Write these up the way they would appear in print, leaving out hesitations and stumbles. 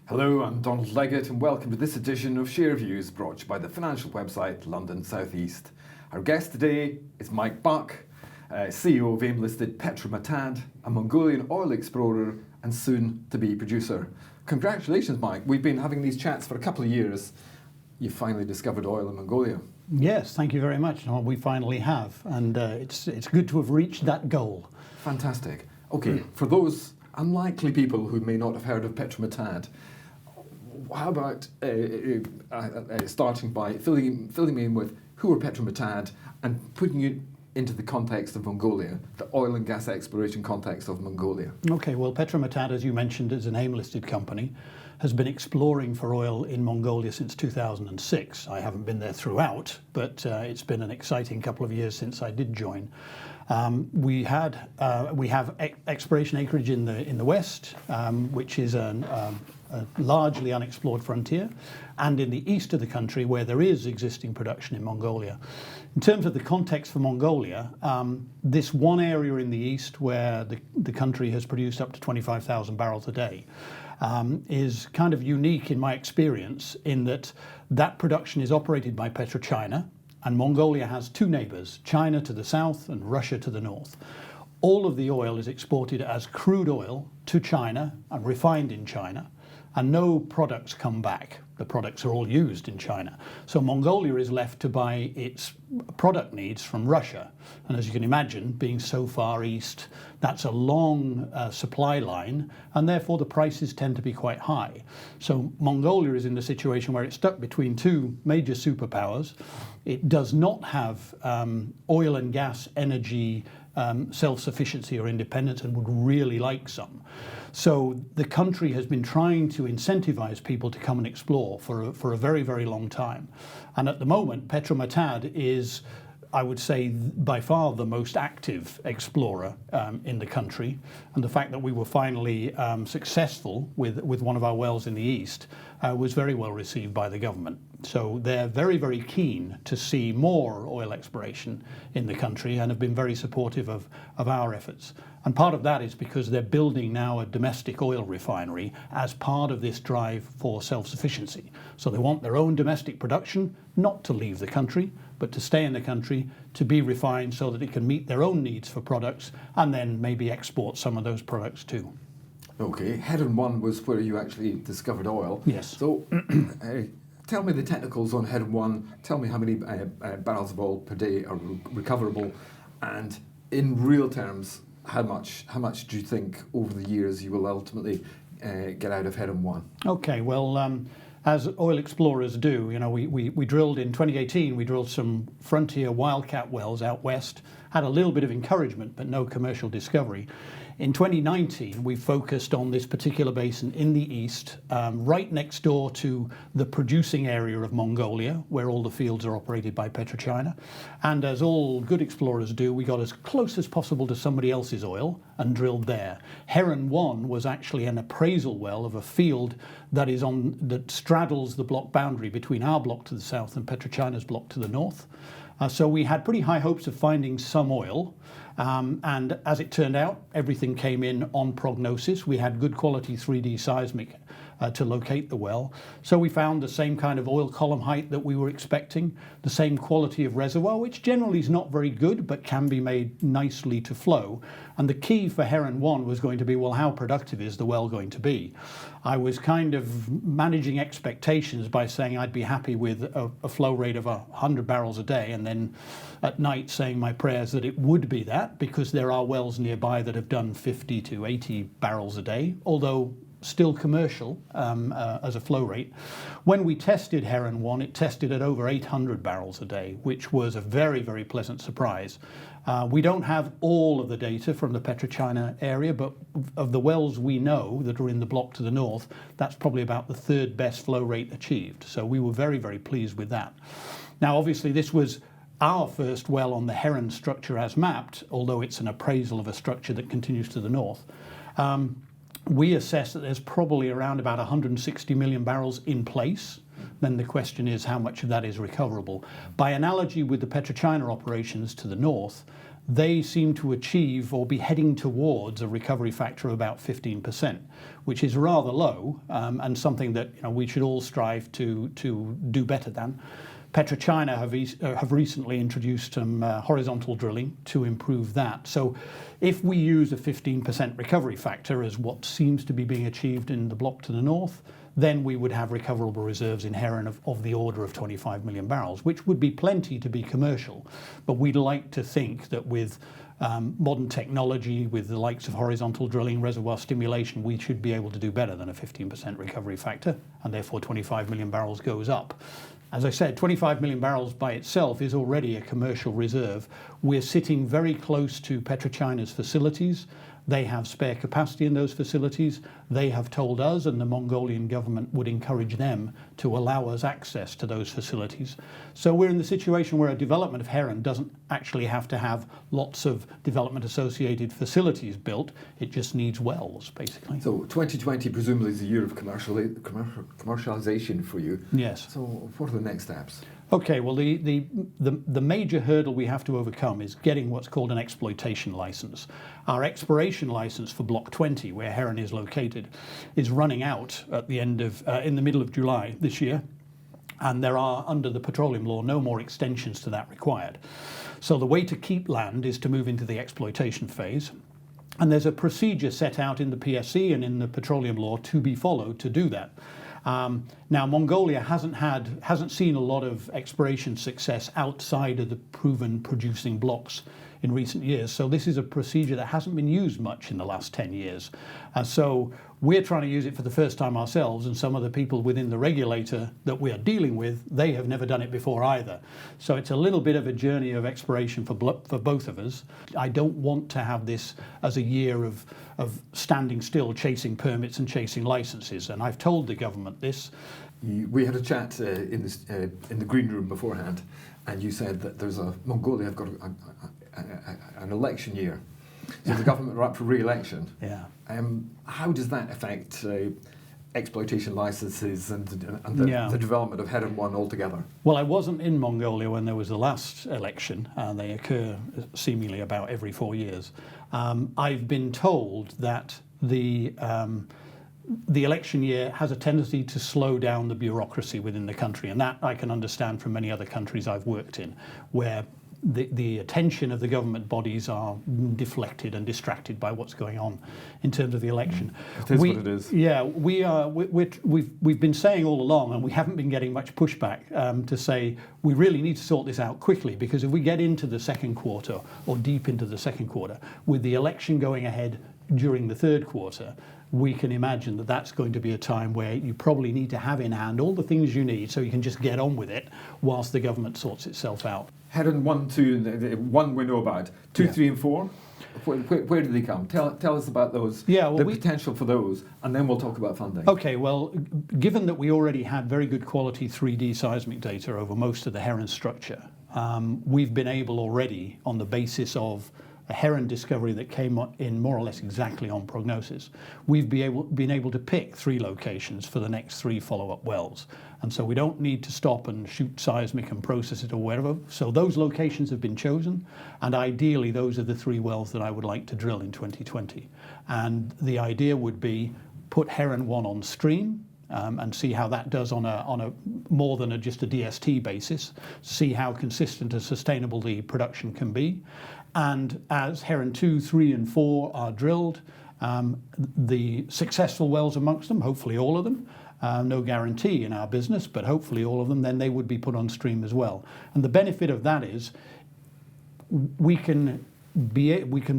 Hello, I'm Donald Leggatt and welcome to this edition of Share Views brought to you by the financial website London South East. Our guest today is Mike Buck, CEO of AIM-listed Petro Matad, a Mongolian oil explorer and soon-to-be producer. Congratulations, Mike. We've been having these chats for a couple of years. You finally discovered oil in Mongolia. Yes, thank you very much. Well, we finally have, and it's good to have reached that goal. Fantastic. Okay, for those unlikely people who may not have heard of Petro Matad, how about starting by filling me in with who are Petro Matad and putting it into the context of Mongolia, the oil and gas exploration context of Mongolia? Okay, well, Petro Matad, as you mentioned, is an AIM-listed company, has been exploring for oil in Mongolia since 2006. I haven't been there throughout, but it's been an exciting couple of years since I did join. We have exploration acreage in the west, which is a largely unexplored frontier, and in the east of the country where there is existing production in Mongolia. In terms of the context for Mongolia, this one area in the east where the country has produced up to 25,000 barrels a day is kind of unique in my experience in that production is operated by Petro China, and Mongolia has two neighbours, China to the south and Russia to the north. All of the oil is exported as crude oil to China and refined in China, and no products come back. The products are all used in China. So Mongolia is left to buy its product needs from Russia. And as you can imagine, being so far east, that's a long supply line, and therefore the prices tend to be quite high. So Mongolia is in the situation where it's stuck between two major superpowers. It does not have oil and gas energy self-sufficiency or independence, and would really like some. So the country has been trying to incentivize people to come and explore for a very, very long time. And at the moment, Petro Matad is, I would say, by far the most active explorer in the country. And the fact that we were finally successful with one of our wells in the east was very well received by the government. So they're very, very keen to see more oil exploration in the country and have been very supportive of our efforts. And part of that is because they're building now a domestic oil refinery as part of this drive for self-sufficiency. So they want their own domestic production, not to leave the country, but to stay in the country, to be refined so that it can meet their own needs for products and then maybe export some of those products too. Okay, Heron 1 was where you actually discovered oil. Yes. So tell me the technicals on Heron 1. Tell me how many barrels of oil per day are recoverable, and in real terms, how much do you think over the years you will ultimately get out of Heron 1? Okay, well, as oil explorers do, you know, we drilled in 2018, we drilled some frontier wildcat wells out west, had a little bit of encouragement, but no commercial discovery. In 2019, we focused on this particular basin in the east, right next door to the producing area of Mongolia, where all the fields are operated by Petro China. And as all good explorers do, we got as close as possible to somebody else's oil and drilled there. Heron 1 was actually an appraisal well of a field that straddles the block boundary between our block to the south and Petro China's block to the north. So we had pretty high hopes of finding some oil. And as it turned out, everything came in on prognosis. We had good quality 3D seismic to locate the well. So we found the same kind of oil column height that we were expecting, the same quality of reservoir, which generally is not very good, but can be made nicely to flow. And the key for Heron 1 was going to be, well, how productive is the well going to be? I was kind of managing expectations by saying I'd be happy with a flow rate of 100 barrels a day, and then at night saying my prayers that it would be that, because there are wells nearby that have done 50 to 80 barrels a day, although still commercial as a flow rate. When we tested Heron 1, it tested at over 800 barrels a day, which was a very, very pleasant surprise. We don't have all of the data from the Petro China area, but of the wells we know that are in the block to the north, that's probably about the third best flow rate achieved. So we were very, very pleased with that. Now, obviously, this was our first well on the Heron structure as mapped, although it's an appraisal of a structure that continues to the north. We assess that there's probably around about 160 million barrels in place. Then the question is how much of that is recoverable. By analogy with the Petro China operations to the north, they seem to achieve or be heading towards a recovery factor of about 15%, which is rather low, and something that we should all strive to do better than. Petro China have recently introduced some horizontal drilling to improve that. So if we use a 15% recovery factor as what seems to be being achieved in the block to the north, then we would have recoverable reserves in Heron of the order of 25 million barrels, which would be plenty to be commercial. But we'd like to think that with modern technology, with the likes of horizontal drilling, reservoir stimulation, we should be able to do better than a 15% recovery factor, and therefore 25 million barrels goes up. As I said, 25 million barrels by itself is already a commercial reserve. We're sitting very close to Petro China's facilities. They have spare capacity in those facilities. They have told us, and the Mongolian government would encourage them to allow us access to those facilities. So we're in the situation where a development of Heron doesn't actually have to have lots of development associated facilities built. It just needs wells, basically. So 2020 presumably is a year of commercialisation for you. Yes. So what are the next steps? Okay, well, the major hurdle we have to overcome is getting what's called an exploitation license. Our exploration license for Block 20, where Heron is located, is running out at the end of in the middle of July this year, and there are, under the petroleum law, no more extensions to that required. So the way to keep land is to move into the exploitation phase. And there's a procedure set out in the PSC and in the petroleum law to be followed to do that. Now, Mongolia hasn't seen a lot of exploration success outside of the proven producing blocks in recent years. So this is a procedure that hasn't been used much in the last 10 years. So we're trying to use it for the first time ourselves, and some of the people within the regulator that we are dealing with, they have never done it before either. So it's a little bit of a journey of exploration for both of us. I don't want to have this as a year of standing still, chasing permits and chasing licenses, and I've told the government this. We had a chat in the green room beforehand, and you said that Mongolia have got an election year. So the government are up for re-election. Yeah. How does that affect exploitation licenses and the development of Heron 1 altogether? Well, I wasn't in Mongolia when there was the last election, and they occur seemingly about every 4 years. I've been told that the election year has a tendency to slow down the bureaucracy within the country, and that I can understand from many other countries I've worked in, where the attention of the government bodies are deflected and distracted by what's going on in terms of the election. It is what it is. Yeah, we've been saying all along, and we haven't been getting much pushback to say we really need to sort this out quickly, because if we get into the second quarter or deep into the second quarter with the election going ahead during the third quarter, we can imagine that that's going to be a time where you probably need to have in hand all the things you need so you can just get on with it whilst the government sorts itself out. Heron 1, 2, the one we know about. 2, 3 and 4, where do they come? Tell us about those, the potential for those, and then we'll talk about funding. Okay, well, given that we already had very good quality 3D seismic data over most of the Heron structure, we've been able already, on the basis of a Heron discovery that came in more or less exactly on prognosis, we've been able to pick 3 locations for the next 3 follow-up wells. And so we don't need to stop and shoot seismic and process it or whatever. So those locations have been chosen, and ideally those are the 3 wells that I would like to drill in 2020. And the idea would be put Heron 1 on stream, and see how that does on a more than just a DST basis, see how consistent and sustainable the production can be. And as Heron 2, 3 and 4 are drilled, the successful wells amongst them, hopefully all of them, no guarantee in our business, but hopefully all of them, then they would be put on stream as well. And the benefit of that is we can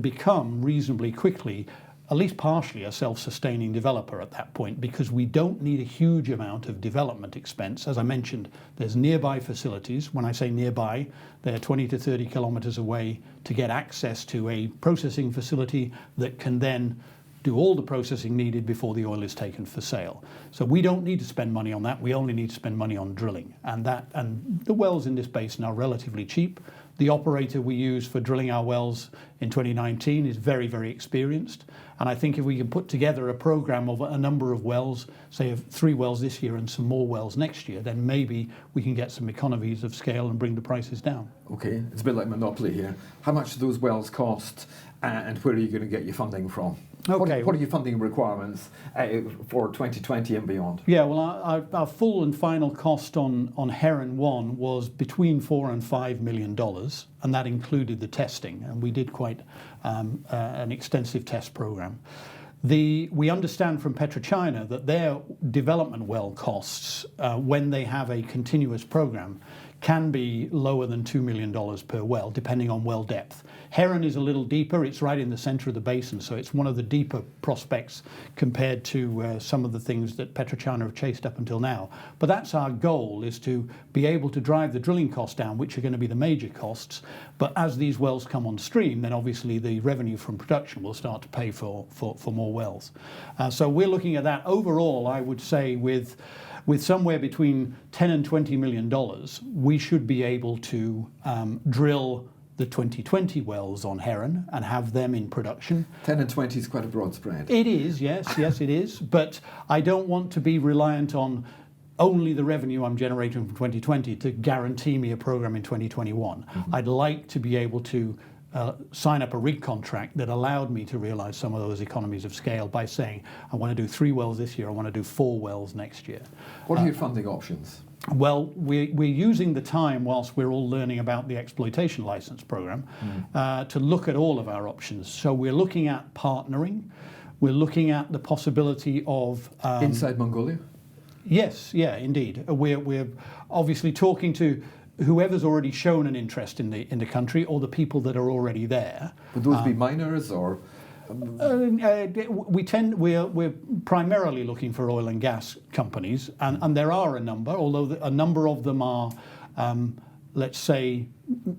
become reasonably quickly at least partially a self-sustaining developer at that point, because we don't need a huge amount of development expense. As I mentioned, there's nearby facilities. When I say nearby, they're 20 to 30 kilometers away to get access to a processing facility that can then do all the processing needed before the oil is taken for sale. So we don't need to spend money on that. We only need to spend money on drilling. And the wells in this basin are relatively cheap. The operator we use for drilling our wells in 2019 is very, very experienced. And I think if we can put together a program of a number of wells, say of 3 wells this year and some more wells next year, then maybe we can get some economies of scale and bring the prices down. Okay, it's a bit like Monopoly here. How much do those wells cost, and where are you going to get your funding from? Okay. What are your funding requirements for 2020 and beyond? Yeah, well, our full and final cost on Heron 1 was between $4 and $5 million, and that included the testing, and we did quite an extensive test program. We understand from Petro China that their development well costs, when they have a continuous program, can be lower than $2 million per well, depending on well depth. Heron is a little deeper. It's right in the center of the basin, so it's one of the deeper prospects compared to some of the things that Petro China have chased up until now. But that's our goal, is to be able to drive the drilling costs down, which are going to be the major costs. But as these wells come on stream, then obviously the revenue from production will start to pay for more wells. So we're looking at that. Overall, I would say with somewhere between $10 and $20 million, we should be able to drill the 2020 wells on Heron and have them in production. 10 and 20 is quite a broad spread. It is, yes, it is. But I don't want to be reliant on only the revenue I'm generating from 2020 to guarantee me a program in 2021. Mm-hmm. I'd like to be able to sign up a rig contract that allowed me to realize some of those economies of scale by saying, I want to do 3 wells this year, I want to do 4 wells next year. What are your funding options? Well, we're using the time whilst we're all learning about the exploitation license program to look at all of our options. So we're looking at partnering. We're looking at the possibility of... inside Mongolia? Yes, yeah, indeed. We're obviously talking to whoever's already shown an interest in the country, or the people that are already there. Would those be miners or? We're primarily looking for oil and gas companies, and there are a number, although a number of them are, let's say,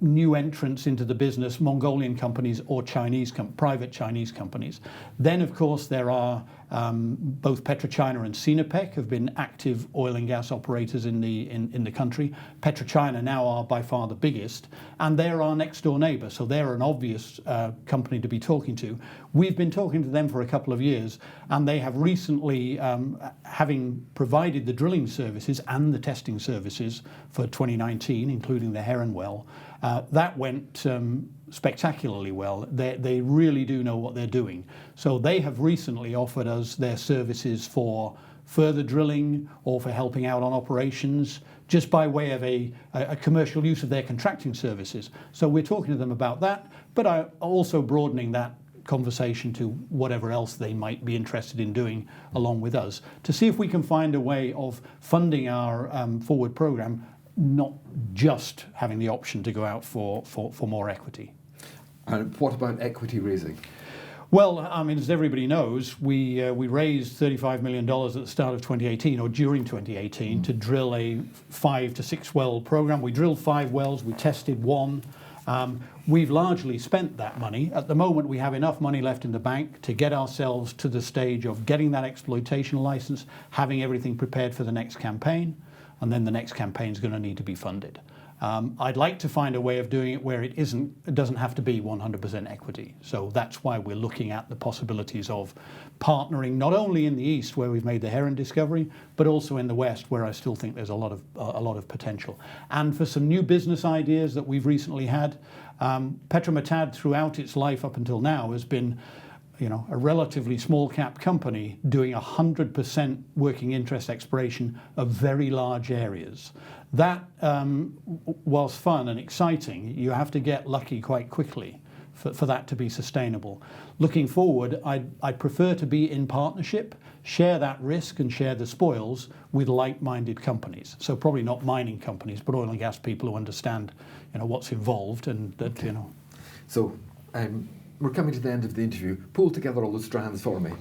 new entrants into the business, Mongolian companies or private Chinese companies. Then, of course, there are both Petro China and Sinopec have been active oil and gas operators in the country. Petro China now are by far the biggest, and they're our next door neighbour, so they're an obvious company to be talking to. We've been talking to them for a couple of years, and they have recently, having provided the drilling services and the testing services for 2019, including the Heron well, that went spectacularly well. They really do know what they're doing. So they have recently offered us their services for further drilling or for helping out on operations, just by way of a commercial use of their contracting services. So we're talking to them about that, but also broadening that conversation to whatever else they might be interested in doing along with us, to see if we can find a way of funding our forward program, not just having the option to go out for more equity. And what about equity raising? Well, I mean, as everybody knows, we raised $35 million at the start of 2018, or during 2018, to drill a 5 to 6 well program. We drilled 5 wells, we tested 1. We've largely spent that money. At the moment, we have enough money left in the bank to get ourselves to the stage of getting that exploitation license, having everything prepared for the next campaign, and then the next campaign is going to need to be funded. I'd like to find a way of doing it where it doesn't have to be 100% equity. So that's why we're looking at the possibilities of partnering, not only in the East where we've made the Heron discovery, but also in the West where I still think there's a lot of potential. And for some new business ideas that we've recently had, Petro Matad throughout its life up until now has been, a relatively small cap company doing 100% working interest exploration of very large areas. That, whilst fun and exciting, you have to get lucky quite quickly for that to be sustainable. Looking forward, I'd prefer to be in partnership, share that risk and share the spoils with like-minded companies. So probably not mining companies, but oil and gas people who understand, what's involved and that, okay. So, we're coming to the end of the interview. Pull together all the strands for me.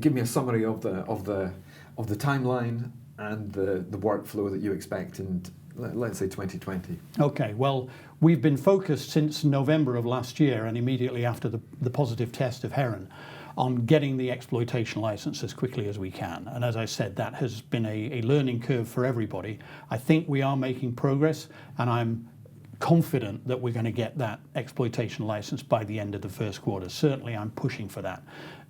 Give me a summary of the timeline and the workflow that you expect in, let's say, 2020. Okay. Well, we've been focused since November of last year, and immediately after the positive test of Heron, on getting the exploitation license as quickly as we can. And as I said, that has been a learning curve for everybody. I think we are making progress, and I'm confident that we're going to get that exploitation license by the end of the first quarter. Certainly, I'm pushing for that.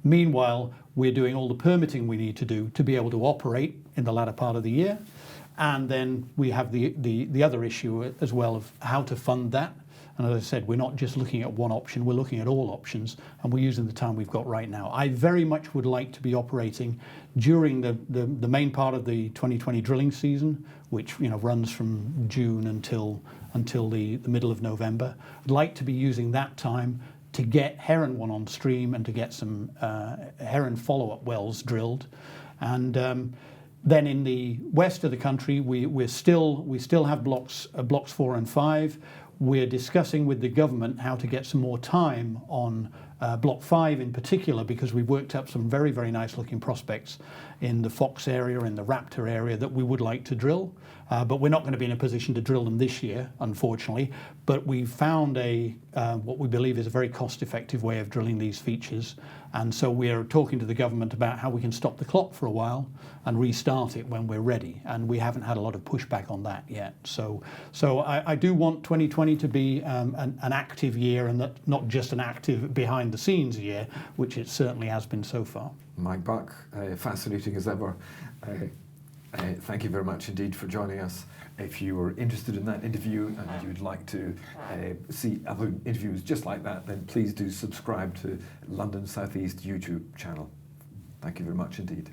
Meanwhile, we're doing all the permitting we need to do to be able to operate in the latter part of the year. And then we have the other issue as well of how to fund that. And as I said, we're not just looking at one option, we're looking at all options, and we're using the time we've got right now. I very much would like to be operating during the main part of the 2020 drilling season, which runs from June until the middle of November. I'd like to be using that time to get Heron 1 on stream and to get some Heron follow-up wells drilled. And then in the west of the country, we still have blocks 4 and 5. We're discussing with the government how to get some more time on Block 5 in particular, because we've worked up some very, very nice looking prospects in the Fox area, in the Raptor area that we would like to drill. But we're not going to be in a position to drill them this year, unfortunately. But we've found what we believe is a very cost-effective way of drilling these features. And so we're talking to the government about how we can stop the clock for a while and restart it when we're ready. And we haven't had a lot of pushback on that yet. So I do want 2020 to be an active year, and not just an active behind-the-scenes year, which it certainly has been so far. Mike Buck, fascinating as ever. Thank you very much indeed for joining us. If you were interested in that interview and you'd like to see other interviews just like that, then please do subscribe to London South East YouTube channel. Thank you very much indeed.